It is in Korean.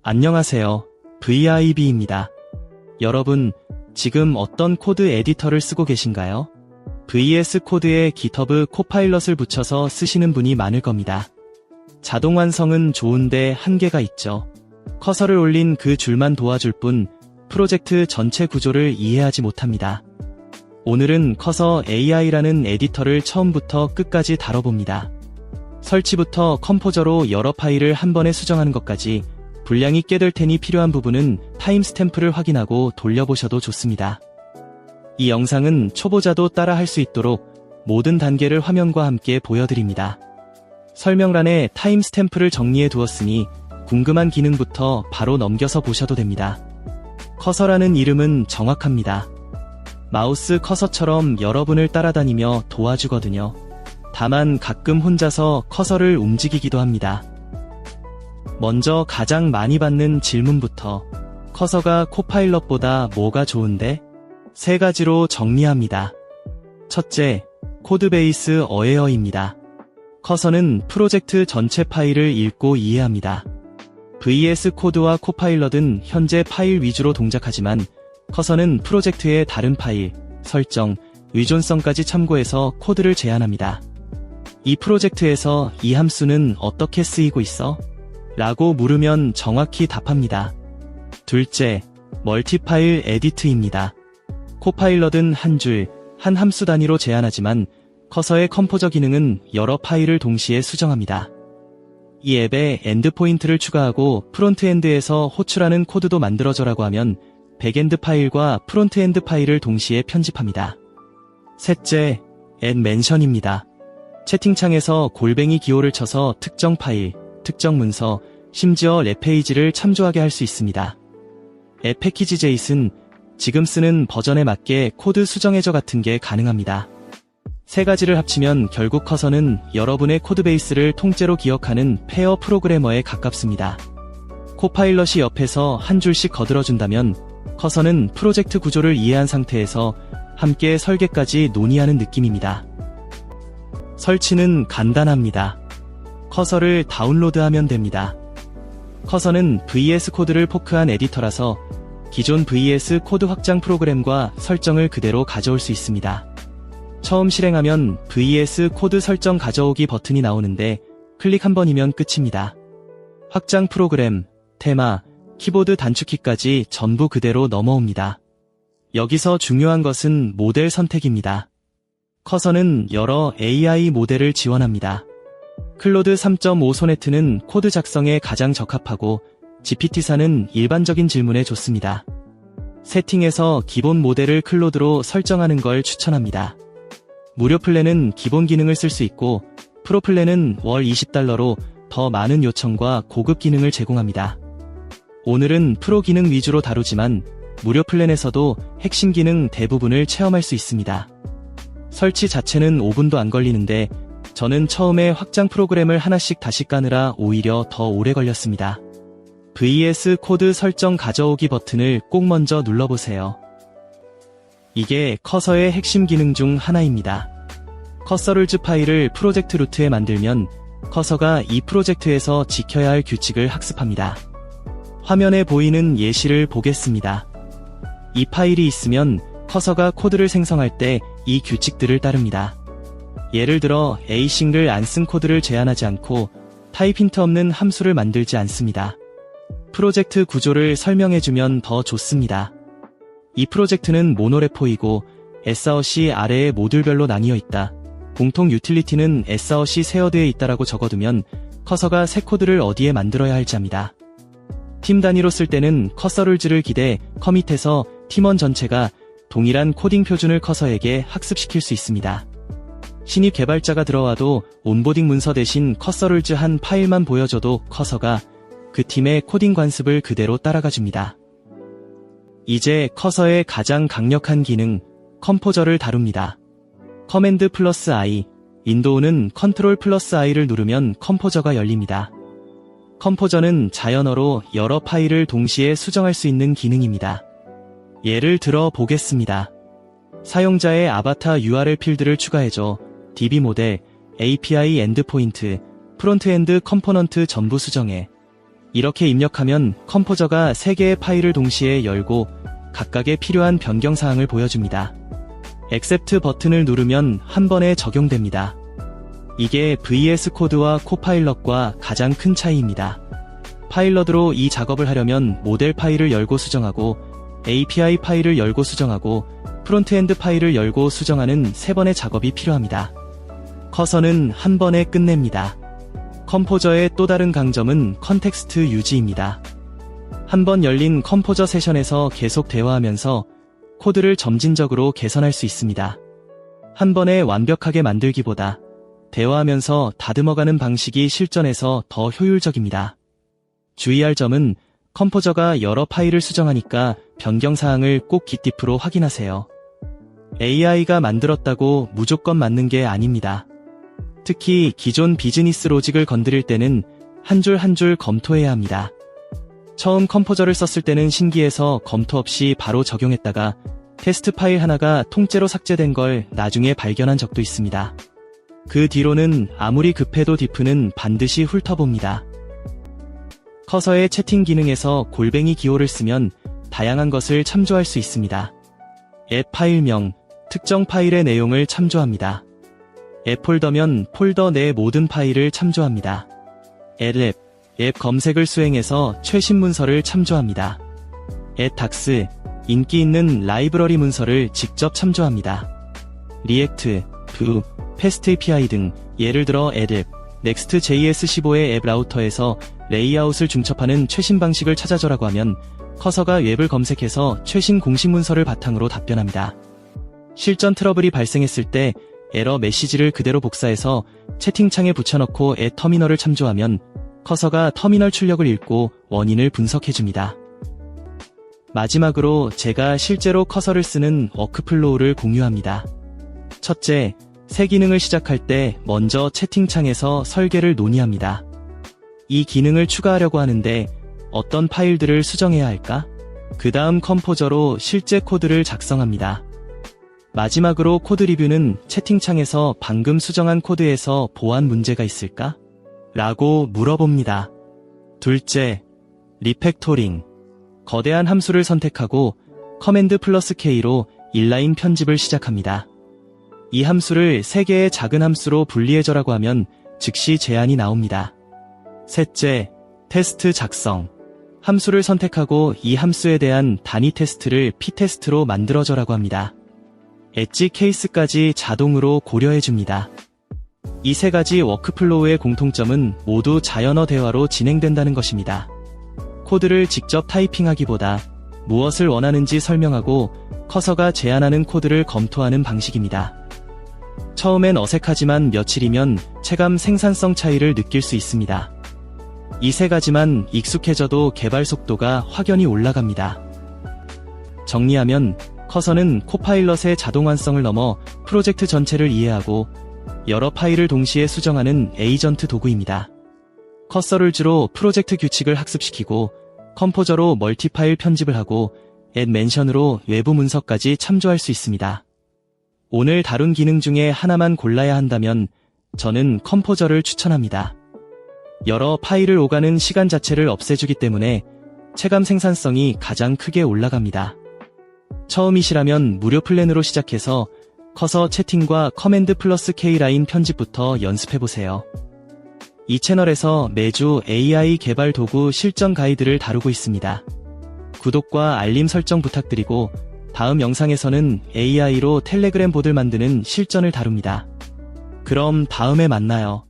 안녕하세요. VIB입니다. 여러분, 지금 어떤 코드 에디터를 쓰고 계신가요? VS 코드에 GitHub 코파일럿을 붙여서 쓰시는 분이 많을 겁니다. 자동 완성은 좋은데 한계가 있죠. 커서를 올린 그 줄만 도와줄 뿐 프로젝트 전체 구조를 이해하지 못합니다. 오늘은 커서 AI라는 에디터를 처음부터 끝까지 다뤄봅니다. 설치부터 컴포저로 여러 파일을 한 번에 수정하는 것까지 분량이 꽤 될 테니 필요한 부분은 타임스탬프를 확인하고 돌려보셔도 좋습니다. 이 영상은 초보자도 따라 할 수 있도록 모든 단계를 화면과 함께 보여드립니다. 설명란에 타임스탬프를 정리해 두었으니 궁금한 기능부터 바로 넘겨서 보셔도 됩니다. 커서라는 이름은 정확합니다. 마우스 커서처럼 여러분을 따라다니며 도와주거든요. 다만 가끔 혼자서 커서를 움직이기도 합니다. 먼저 가장 많이 받는 질문부터 커서가 코파일럿보다 뭐가 좋은데? 세 가지로 정리합니다. 첫째, 코드베이스 어웨어입니다. 커서는 프로젝트 전체 파일을 읽고 이해합니다. VS 코드와 코파일럿은 현재 파일 위주로 동작하지만 커서는 프로젝트의 다른 파일, 설정, 의존성까지 참고해서 코드를 제안합니다. 이 프로젝트에서 이 함수는 어떻게 쓰이고 있어? 라고 물으면 정확히 답합니다. 둘째, 멀티파일 에디트입니다. 코파일럿은 한 줄, 한 함수 단위로 제안하지만 커서의 컴포저 기능은 여러 파일을 동시에 수정합니다. 이 앱에 엔드포인트를 추가하고 프론트엔드에서 호출하는 코드도 만들어줘라고 하면 백엔드 파일과 프론트엔드 파일을 동시에 편집합니다. 셋째, 앱멘션입니다. 채팅창에서 골뱅이 기호를 쳐서 특정 파일, 특정 문서, 심지어 랩페이지를 참조하게 할 수 있습니다. 앱 패키지 JSON, 지금 쓰는 버전에 맞게 코드 수정해줘 같은 게 가능합니다. 세 가지를 합치면 결국 커서는 여러분의 코드베이스를 통째로 기억하는 페어 프로그래머에 가깝습니다. 코파일럿이 옆에서 한 줄씩 거들어준다면 커서는 프로젝트 구조를 이해한 상태에서 함께 설계까지 논의하는 느낌입니다. 설치는 간단합니다. 커서를 다운로드하면 됩니다. 커서는 VS 코드를 포크한 에디터라서 기존 VS 코드 확장 프로그램과 설정을 그대로 가져올 수 있습니다. 처음 실행하면 VS 코드 설정 가져오기 버튼이 나오는데 클릭 한 번이면 끝입니다. 확장 프로그램, 테마, 키보드 단축키까지 전부 그대로 넘어옵니다. 여기서 중요한 것은 모델 선택입니다. 커서는 여러 AI 모델을 지원합니다. 클로드 3.5 소네트는 코드 작성에 가장 적합하고 GPT-4는 일반적인 질문에 좋습니다. 세팅에서 기본 모델을 클로드로 설정하는 걸 추천합니다. 무료 플랜은 기본 기능을 쓸 수 있고 프로 플랜은 월 $20로 더 많은 요청과 고급 기능을 제공합니다. 오늘은 프로 기능 위주로 다루지만 무료 플랜에서도 핵심 기능 대부분을 체험할 수 있습니다. 설치 자체는 5분도 안 걸리는데 저는 처음에 확장 프로그램을 하나씩 다시 까느라 오히려 더 오래 걸렸습니다. VS 코드 설정 가져오기 버튼을 꼭 먼저 눌러보세요. 이게 커서의 핵심 기능 중 하나입니다. 커서룰즈 파일을 프로젝트 루트에 만들면 커서가 이 프로젝트에서 지켜야 할 규칙을 학습합니다. 화면에 보이는 예시를 보겠습니다. 이 파일이 있으면 커서가 코드를 생성할 때 이 규칙들을 따릅니다. 예를 들어 async 안 쓴 코드를 제한하지 않고 타입 힌트 없는 함수를 만들지 않습니다. 프로젝트 구조를 설명해주면 더 좋습니다. 이 프로젝트는 모노레포이고 SRC 아래에 모듈별로 나뉘어 있다. 공통 유틸리티는 SRC 세어드에 있다라고 적어두면 커서가 새 코드를 어디에 만들어야 할지 합니다. 팀 단위로 쓸 때는 커서룰즈를 기대 커밋해서 팀원 전체가 동일한 코딩 표준을 커서에게 학습시킬 수 있습니다. 신입 개발자가 들어와도 온보딩 문서 대신 커서룰즈 한 파일만 보여줘도 커서가 그 팀의 코딩 관습을 그대로 따라가줍니다. 이제 커서의 가장 강력한 기능, 컴포저를 다룹니다. 커맨드 플러스 I, 윈도우는 컨트롤 플러스 I를 누르면 컴포저가 열립니다. 컴포저는 자연어로 여러 파일을 동시에 수정할 수 있는 기능입니다. 예를 들어 보겠습니다. 사용자의 아바타 URL 필드를 추가해줘 DB 모델, API 엔드포인트, 프론트엔드 컴포넌트 전부 수정해. 이렇게 입력하면 컴포저가 3개의 파일을 동시에 열고 각각의 필요한 변경사항을 보여줍니다. Accept 버튼을 누르면 한 번에 적용됩니다. 이게 VS 코드와 코파일럿과 가장 큰 차이입니다. 파일럿으로 이 작업을 하려면 모델 파일을 열고 수정하고 API 파일을 열고 수정하고 프론트엔드 파일을 열고 수정하는 3번의 작업이 필요합니다. 커서는 한 번에 끝냅니다. 컴포저의 또 다른 강점은 컨텍스트 유지입니다. 한 번 열린 컴포저 세션에서 계속 대화하면서 코드를 점진적으로 개선할 수 있습니다. 한 번에 완벽하게 만들기보다 대화하면서 다듬어가는 방식이 실전에서 더 효율적입니다. 주의할 점은 컴포저가 여러 파일을 수정하니까 변경사항을 꼭 gitdif로 확인하세요. AI가 만들었다고 무조건 맞는 게 아닙니다. 특히 기존 비즈니스 로직을 건드릴 때는 한 줄 한 줄 검토해야 합니다. 처음 컴포저를 썼을 때는 신기해서 검토 없이 바로 적용했다가 테스트 파일 하나가 통째로 삭제된 걸 나중에 발견한 적도 있습니다. 그 뒤로는 아무리 급해도 diff는 반드시 훑어봅니다. 커서의 채팅 기능에서 골뱅이 기호를 쓰면 다양한 것을 참조할 수 있습니다. 앱 파일명, 특정 파일의 내용을 참조합니다. 앱 폴더면 폴더 내 모든 파일을 참조합니다. 앱 검색을 수행해서 최신 문서를 참조합니다. 앱 닥스, 인기 있는 라이브러리 문서를 직접 참조합니다. 리액트, 뷰, 패스트 API 등 예를 들어 앱, Next.js15의 앱 라우터에서 레이아웃을 중첩하는 최신 방식을 찾아줘라고 하면 커서가 웹을 검색해서 최신 공식 문서를 바탕으로 답변합니다. 실전 트러블이 발생했을 때 에러 메시지를 그대로 복사해서 채팅창에 붙여넣고 앱 터미널을 참조하면 커서가 터미널 출력을 읽고 원인을 분석해줍니다. 마지막으로 제가 실제로 커서를 쓰는 워크플로우를 공유합니다. 첫째, 새 기능을 시작할 때 먼저 채팅창에서 설계를 논의합니다. 이 기능을 추가하려고 하는데 어떤 파일들을 수정해야 할까? 그 다음 컴포저로 실제 코드를 작성합니다. 마지막으로 코드 리뷰는 채팅창에서 방금 수정한 코드에서 보안 문제가 있을까? 라고 물어봅니다. 둘째, 리팩토링. 거대한 함수를 선택하고 커맨드 플러스 K로 인라인 편집을 시작합니다. 이 함수를 3개의 작은 함수로 분리해줘라고 하면 즉시 제안이 나옵니다. 셋째, 테스트 작성. 함수를 선택하고 이 함수에 대한 단위 테스트를 p테스트로 만들어줘라고 합니다. 엣지 케이스까지 자동으로 고려해줍니다. 이 3가지 워크플로우의 공통점은 모두 자연어 대화로 진행된다는 것입니다. 코드를 직접 타이핑하기보다 무엇을 원하는지 설명하고 커서가 제안하는 코드를 검토하는 방식입니다. 처음엔 어색하지만 며칠이면 체감 생산성 차이를 느낄 수 있습니다. 이 3가지만 익숙해져도 개발 속도가 확연히 올라갑니다. 정리하면 커서는 코파일럿의 자동 완성을 넘어 프로젝트 전체를 이해하고 여러 파일을 동시에 수정하는 에이전트 도구입니다. 커서를 주로 프로젝트 규칙을 학습시키고 컴포저로 멀티 파일 편집을 하고 앱 멘션으로 외부 문서까지 참조할 수 있습니다. 오늘 다룬 기능 중에 하나만 골라야 한다면 저는 컴포저를 추천합니다. 여러 파일을 오가는 시간 자체를 없애주기 때문에 체감 생산성이 가장 크게 올라갑니다. 처음이시라면 무료 플랜으로 시작해서 커서 채팅과 커맨드 플러스 K 라인 편집부터 연습해보세요. 이 채널에서 매주 AI 개발 도구 실전 가이드를 다루고 있습니다. 구독과 알림 설정 부탁드리고 다음 영상에서는 AI로 텔레그램 봇을 만드는 실전을 다룹니다. 그럼 다음에 만나요.